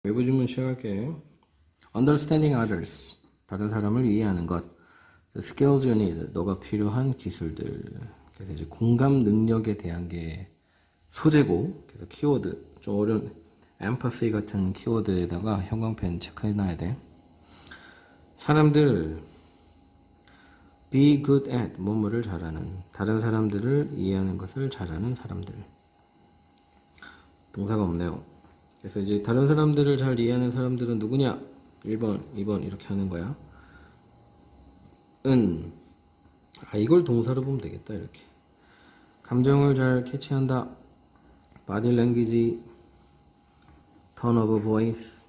외부 주문 시작할게. Understanding others. 다른 사람을 이해하는 것. The skills you need. 너가 필요한 기술들. 그래서 이제 공감 능력에 대한 게 소재고, 그래서 키워드. 좀 어려운 empathy 같은 키워드에다가 형광펜 체크해놔야 돼. 사람들 be good at 뭐뭐를 잘하는, 다른 사람들을 이해하는 것을 잘하는 사람들. 동사가 없네요. 그래서 이제 다른 사람들을 잘 이해하는 사람들은 누구냐? 1번, 2번 이렇게 하는 거야. 이걸 동사로 보면 되겠다. 이렇게 감정을 잘 캐치한다. body language, tone of voice.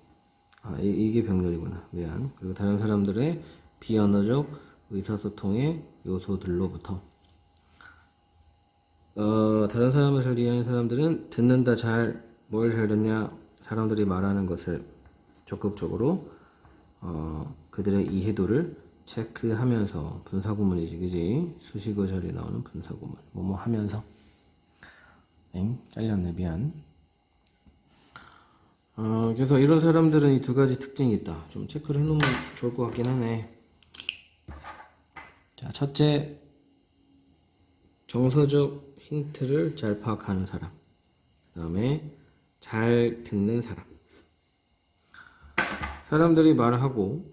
이게 병렬이구나. 미안. 그리고 다른 사람들의 비언어적 의사소통의 요소들로부터 다른 사람을 잘 이해하는 사람들은 듣는다. 뭘 잘 듣냐? 사람들이 말하는 것을 적극적으로 그들의 이해도를 체크하면서. 분사구문이지, 그지? 수식어 자리에 나오는 분사구문. 뭐뭐 하면서. 잘렸네, 미안. 그래서 이런 사람들은 이 두 가지 특징이 있다. 좀 체크를 해놓으면 좋을 것 같긴 하네. 자, 첫째, 정서적 힌트를 잘 파악하는 사람. 그 다음에 잘 듣는 사람. 사람들이 말하고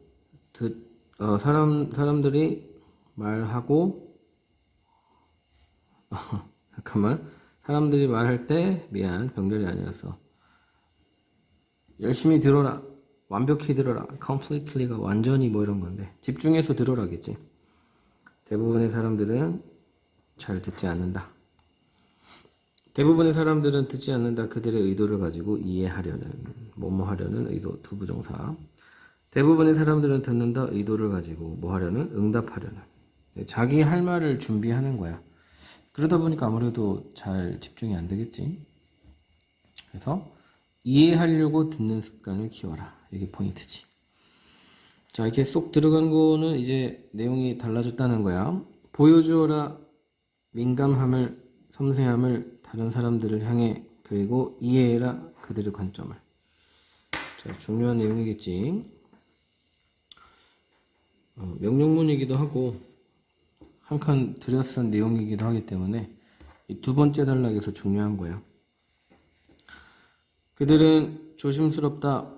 사람들이 말하고 잠깐만. 사람들이 말할 때, 미안, 병렬이 아니었어. 열심히 들어라, 완벽히 들어라, completely가 완전히 뭐 이런 건데 집중해서 들어라겠지. 대부분의 사람들은 잘 듣지 않는다. 대부분의 사람들은 듣지 않는다. 그들의 의도를 가지고 이해하려는, 뭐뭐 하려는 의도, 두부정사. 대부분의 사람들은 듣는다. 의도를 가지고 뭐 하려는, 응답하려는. 자기 할 말을 준비하는 거야. 그러다 보니까 아무래도 잘 집중이 안 되겠지. 그래서 이해하려고 듣는 습관을 키워라. 이게 포인트지. 자, 이렇게 쏙 들어간 거는 이제 내용이 달라졌다는 거야. 보여주어라. 민감함을, 섬세함을 다른 사람들을 향해. 그리고 이해해라. 그들의 관점을. 자, 중요한 내용이겠지. 명령문이기도 하고 한 칸 들여 쓴 내용이기도 하기 때문에 이 두 번째 단락에서 중요한 거야. 그들은 조심스럽다.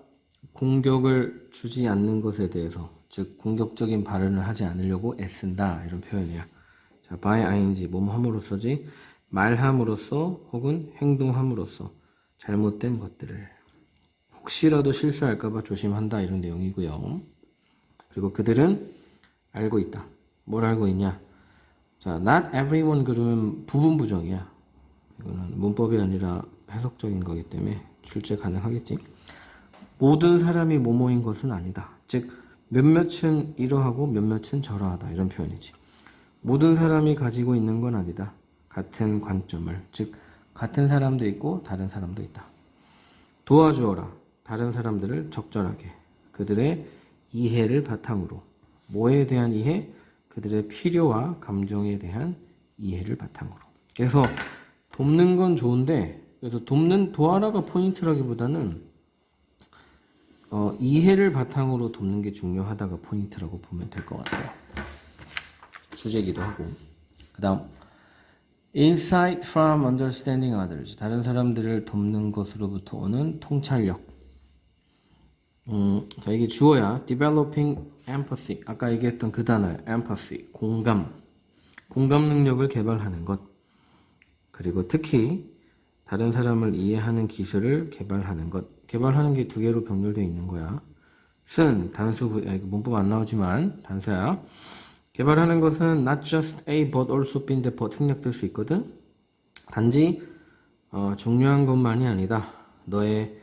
공격을 주지 않는 것에 대해서, 즉 공격적인 발언을 하지 않으려고 애쓴다. 이런 표현이야. 자, by ing, 뭐뭐 함으로써지, 말함으로써 혹은 행동함으로써 잘못된 것들을 혹시라도 실수할까봐 조심한다. 이런 내용이고요. 그리고 그들은 알고 있다. 뭘 알고 있냐? 자, not everyone 그러면 부분부정이야. 이거는 문법이 아니라 해석적인 거기 때문에 출제 가능하겠지. 모든 사람이 뭐뭐인 것은 아니다. 즉 몇몇은 이러하고 몇몇은 저러하다. 이런 표현이지. 모든 사람이 가지고 있는 건 아니다. 같은 관점을, 즉 같은 사람도 있고 다른 사람도 있다. 도와주어라. 다른 사람들을 적절하게. 그들의 이해를 바탕으로. 뭐에 대한 이해? 그들의 필요와 감정에 대한 이해를 바탕으로. 그래서 돕는 건 좋은데, 그래서 도와라가 포인트라기보다는 이해를 바탕으로 돕는 게 중요하다가 포인트라고 보면 될 것 같아요. 주제기도 하고. 그 다음, insight from understanding others. 다른 사람들을 돕는 것으로부터 오는 통찰력. 자, 이게 주어야. developing empathy. 아까 얘기했던 그 단어야. empathy. 공감 능력을 개발하는 것. 그리고 특히 다른 사람을 이해하는 기술을 개발하는 것. 개발하는 게 두 개로 병렬되어 있는 거야. 쓴, 단수, 이거 문법 안 나오지만 단수야. 개발하는 것은 not just A but also B인데 but 생략될 수 있거든. 단지 중요한 것만이 아니다. 너의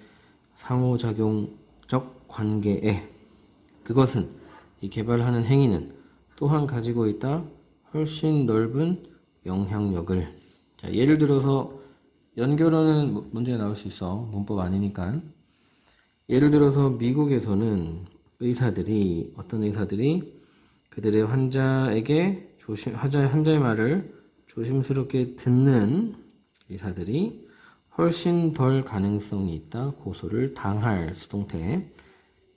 상호작용적 관계에. 그것은, 이 개발하는 행위는 또한 가지고 있다. 훨씬 넓은 영향력을. 자, 예를 들어서 연결하는 문제가 나올 수 있어. 문법 아니니까. 예를 들어서 미국에서는 어떤 의사들이 그들의 환자의 말을 조심스럽게 듣는 의사들이 훨씬 덜 가능성이 있다. 고소를 당할 수동태.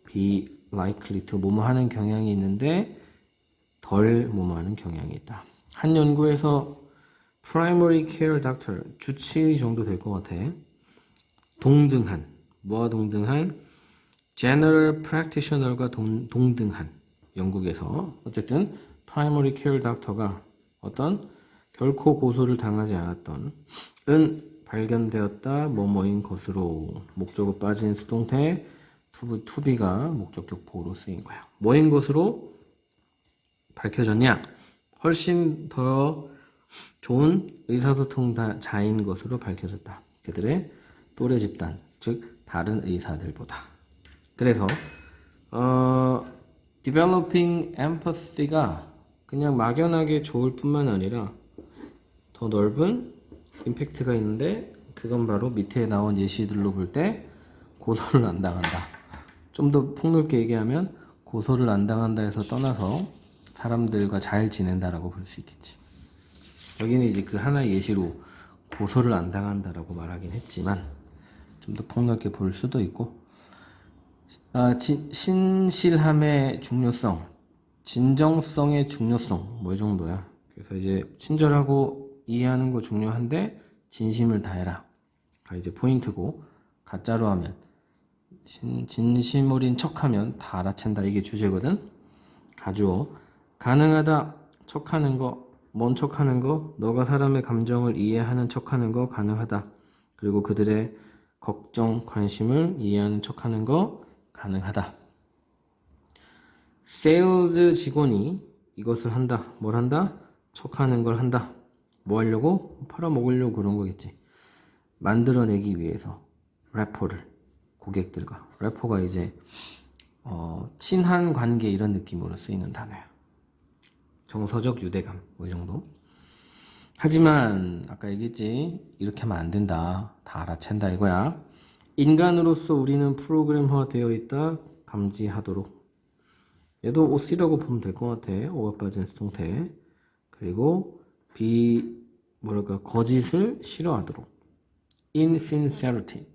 be likely to 뭐뭐 하는 경향이 있는데 덜 뭐뭐 하는 경향이 있다. 한 연구에서 primary care doctor 주치의 정도 될 것 같아. 동등한 뭐와 동등한 general practitioner과 동등한 영국에서 어쨌든 primary care doctor가 어떤 결코 고소를 당하지 않았던 은 발견되었다 뭐뭐인 것으로 목적어 빠진 수동태 to be가 목적격 보호로 쓰인 거야. 뭐인 것으로 밝혀졌냐? 훨씬 더 좋은 의사소통자인 것으로 밝혀졌다. 그들의 또래 집단, 즉 다른 의사들보다. 그래서 developing empathy가 그냥 막연하게 좋을 뿐만 아니라 더 넓은 임팩트가 있는데 그건 바로 밑에 나온 예시들로 볼 때 고소를 안 당한다. 좀 더 폭넓게 얘기하면 고소를 안 당한다 해서 떠나서 사람들과 잘 지낸다라고 볼 수 있겠지. 여기는 이제 그 하나의 예시로 고소를 안 당한다라고 말하긴 했지만 좀 더 폭넓게 볼 수도 있고 신실함의 중요성, 진정성의 중요성 뭐 이 정도야. 그래서 이제 친절하고 이해하는 거 중요한데 진심을 다해라. 이제 포인트고 가짜로 하면 진심 어린 척하면 다 알아챈다. 이게 주제거든. 가주어 가능하다 척하는 거, 먼 척하는 거, 너가 사람의 감정을 이해하는 척하는 거 가능하다. 그리고 그들의 걱정, 관심을 이해하는 척하는 거 가능하다. 세일즈 직원이 이것을 한다. 뭘 한다? 척하는 걸 한다. 뭐 하려고? 팔아먹으려고 그런 거겠지. 만들어내기 위해서 래퍼를 고객들과 래퍼가 이제 친한 관계 이런 느낌으로 쓰이는 단어야. 정서적 유대감 뭐 이 정도. 하지만 아까 얘기했지 이렇게 하면 안 된다. 다 알아챈다 이거야. 인간으로서 우리는 프로그램화 되어 있다. 감지하도록. 얘도 OC라고 보면 될 것 같아. 오가 빠진 수동태. 그리고 거짓을 싫어하도록. insincerity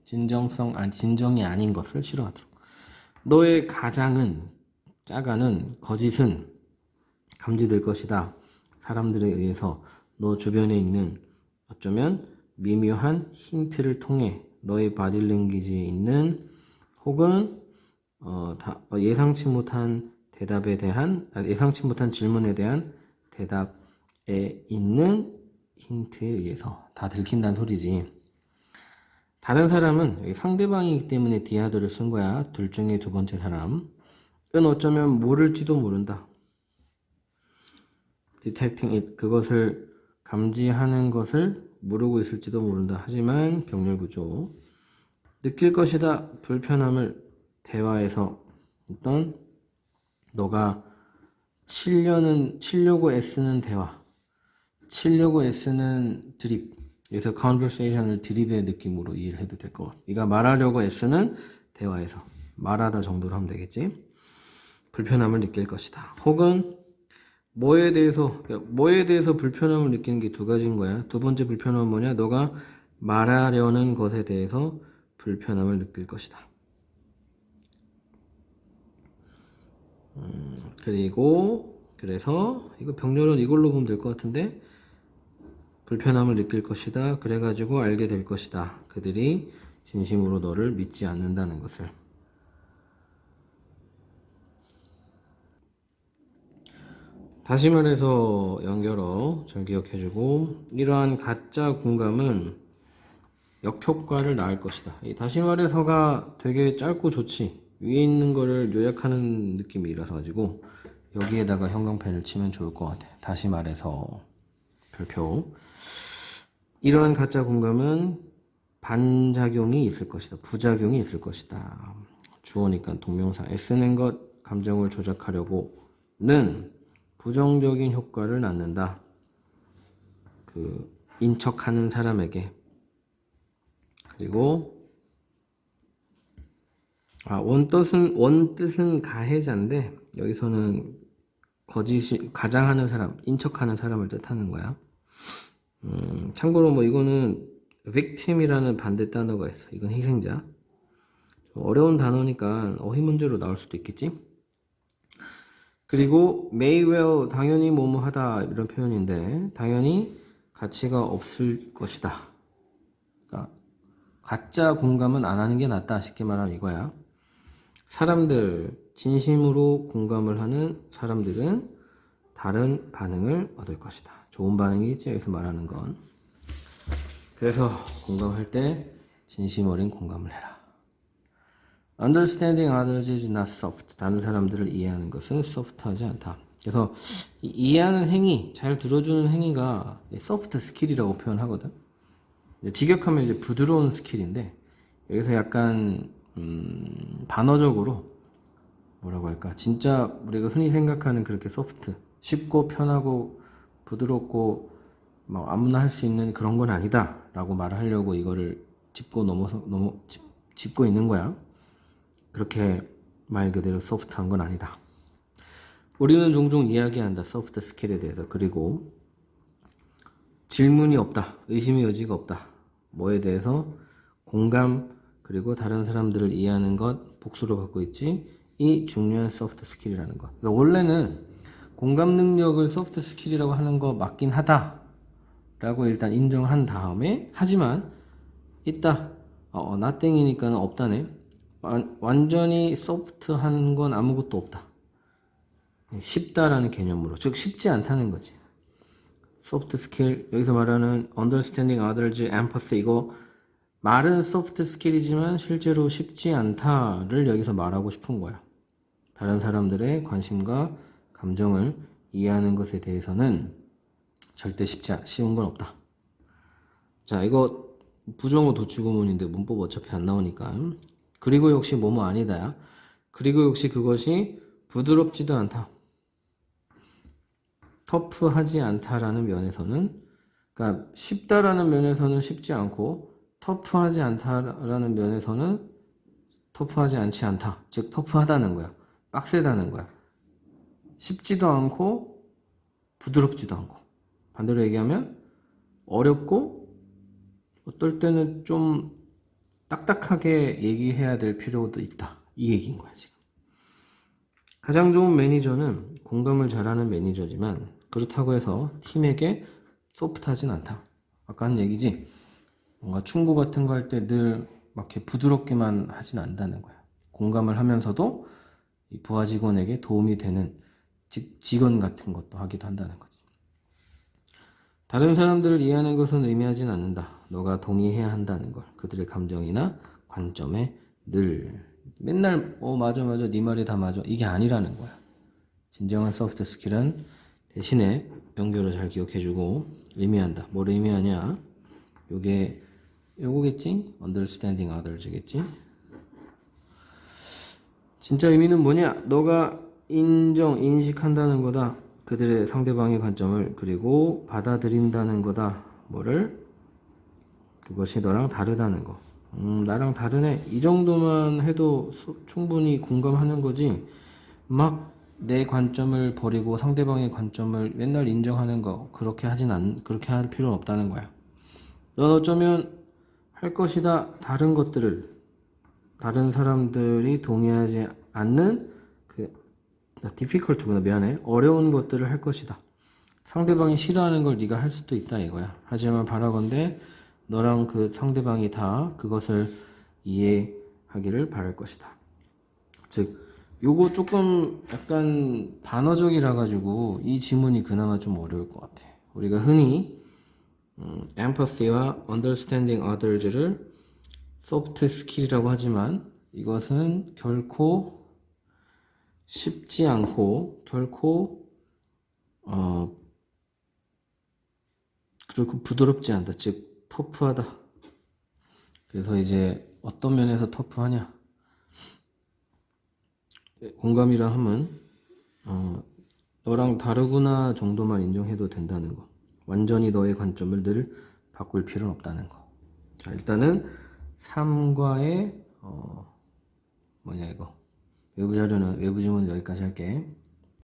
진정이 아닌 것을 싫어하도록. 너의 짜가는 거짓은 감지될 것이다. 사람들에 의해서 너 주변에 있는 어쩌면 미묘한 힌트를 통해 너의 바디랭귀지에 있는 혹은 예상치 못한 예상치 못한 질문에 대한 대답에 있는 힌트에 의해서 다 들킨다는 소리지. 다른 사람은 상대방이기 때문에 디하드를 쓴 거야. 둘 중에 두 번째 사람은 어쩌면 모를지도 모른다. detecting it 그것을 감지하는 것을 모르고 있을지도 모른다. 하지만 병렬 구조 느낄 것이다. 불편함을 대화에서 어떤 너가 치려고 애쓰는 대화, 치려고 애쓰는 드립. 그래서 conversation을 드립의 느낌으로 이해를 해도 될 것 같아. 네가 말하려고 애쓰는 대화에서 말하다 정도로 하면 되겠지. 불편함을 느낄 것이다. 혹은 뭐에 대해서 불편함을 느끼는 게 두 가지인 거야. 두 번째 불편함은 뭐냐? 너가 말하려는 것에 대해서 불편함을 느낄 것이다. 그래서 이거 병렬은 이걸로 보면 될 것 같은데 불편함을 느낄 것이다. 그래가지고 알게 될 것이다. 그들이 진심으로 너를 믿지 않는다는 것을. 다시 말해서 연결어 잘 기억해주고 이러한 가짜 공감은 역효과를 낳을 것이다. 이 다시 말해서가 되게 짧고 좋지. 위에 있는 거를 요약하는 느낌이라서 가지고 여기에다가 형광펜을 치면 좋을 것 같아. 다시 말해서 별표. 이러한 가짜 공감은 반작용이 있을 것이다. 부작용이 있을 것이다. 주어니까 동명사. 애쓰는 것, 감정을 조작하려고는 부정적인 효과를 낳는다. 인척하는 사람에게. 그리고 원뜻은 가해자인데 여기서는 가장하는 사람, 인척하는 사람을 뜻하는 거야. 참고로 뭐 이거는 victim이라는 반대 단어가 있어. 이건 희생자. 어려운 단어니까 어휘 문제로 나올 수도 있겠지. 그리고 may well 당연히 뭐뭐하다 이런 표현인데 당연히 가치가 없을 것이다. 그러니까 가짜 공감은 안 하는 게 낫다. 쉽게 말하면 이거야. 사람들 진심으로 공감을 하는 사람들은 다른 반응을 얻을 것이다. 좋은 반응이겠지 여기서 말하는 건. 그래서 공감할 때 진심 어린 공감을 해라. Understanding others is not soft. 다른 사람들을 이해하는 것은 soft하지 않다. 그래서 이해하는 행위, 잘 들어주는 행위가 soft skill이라고 표현하거든. 직역하면 이제 부드러운 스킬인데 여기서 약간 반어적으로 뭐라고 할까? 진짜 우리가 흔히 생각하는 그렇게 소프트, 쉽고 편하고 부드럽고 막 아무나 할 수 있는 그런 건 아니다라고 말을 하려고 이거를 짚고 있는 거야. 그렇게 말 그대로 소프트한 건 아니다. 우리는 종종 이야기한다. 소프트 스킬에 대해서. 그리고 질문이 없다. 의심의 여지가 없다. 뭐에 대해서? 공감 그리고 다른 사람들을 이해하는 것 복수로 갖고 있지. 이 중요한 소프트 스킬이라는 것. 그래서 원래는 공감 능력을 소프트 스킬이라고 하는 거 맞긴 하다 라고 일단 인정한 다음에 하지만 있다. nothing이니까 없다네. 완전히 소프트한 건 아무것도 없다. 쉽다라는 개념으로. 즉 쉽지 않다는 거지. 소프트 스킬 여기서 말하는 understanding others, empathy 이거 말은 소프트 스킬이지만 실제로 쉽지 않다를 여기서 말하고 싶은 거야. 다른 사람들의 관심과 감정을 이해하는 것에 대해서는 절대 쉬운 건 없다. 자, 이거 부정어 도치구문인데 문법 어차피 안 나오니까. 그리고 역시 뭐뭐 아니다야. 그리고 역시 그것이 부드럽지도 않다. 터프하지 않다라는 면에서는, 그러니까 쉽다라는 면에서는 쉽지 않고 터프하지 않다라는 면에서는 터프하지 않지 않다. 즉 터프하다는 거야. 빡세다는 거야. 쉽지도 않고 부드럽지도 않고. 반대로 얘기하면 어렵고 어떨 때는 좀 딱딱하게 얘기해야 될 필요도 있다. 이 얘기인 거야 지금. 가장 좋은 매니저는 공감을 잘하는 매니저지만 그렇다고 해서 팀에게 소프트하진 않다. 아까 한 얘기지. 뭔가 충고 같은 거 할 때 늘 막 이렇게 부드럽게만 하진 않는다는 거야. 공감을 하면서도 이 부하 직원에게 도움이 되는 직원 같은 것도 하기도 한다는 거지. 다른 사람들을 이해하는 것은 의미하진 않는다. 너가 동의해야 한다는 걸. 그들의 감정이나 관점에 늘 맨날 맞아 네 말이 다 맞아 이게 아니라는 거야. 진정한 소프트 스킬은 대신에 연결을 잘 기억해주고 의미한다. 뭘 의미하냐? 요거겠지? Understanding others겠지? 진짜 의미는 뭐냐? 너가 인식한다는 거다. 그들의 상대방의 관점을 그리고 받아들인다는 거다. 뭐를? 그것이 너랑 다르다는 거. 나랑 다르네. 이 정도만 해도 충분히 공감하는 거지. 막 내 관점을 버리고 상대방의 관점을 맨날 인정하는 거 그렇게 할 필요는 없다는 거야. 넌 어쩌면 할 것이다. 다른 것들을 다른 사람들이 동의하지 않는 difficult구나. 미안해. 어려운 것들을 할 것이다. 상대방이 싫어하는 걸 네가 할 수도 있다 이거야. 하지만 바라건대 너랑 그 상대방이 다 그것을 이해하기를 바랄 것이다. 즉 요거 조금 약간 반어적이라 가지고 이 지문이 그나마 좀 어려울 것 같아. 우리가 흔히 empathy와 understanding others를 soft skill이라고 하지만 이것은 결코 쉽지 않고 결코 그렇고 부드럽지 않다. 즉 터프하다. 그래서 이제 어떤 면에서 터프하냐? 공감이라 함은 너랑 다르구나 정도만 인정해도 된다는 거. 완전히 너의 관점을 늘 바꿀 필요는 없다는 거. 자, 일단은 3과의 외부 자료는 외부 지문은 여기까지 할게.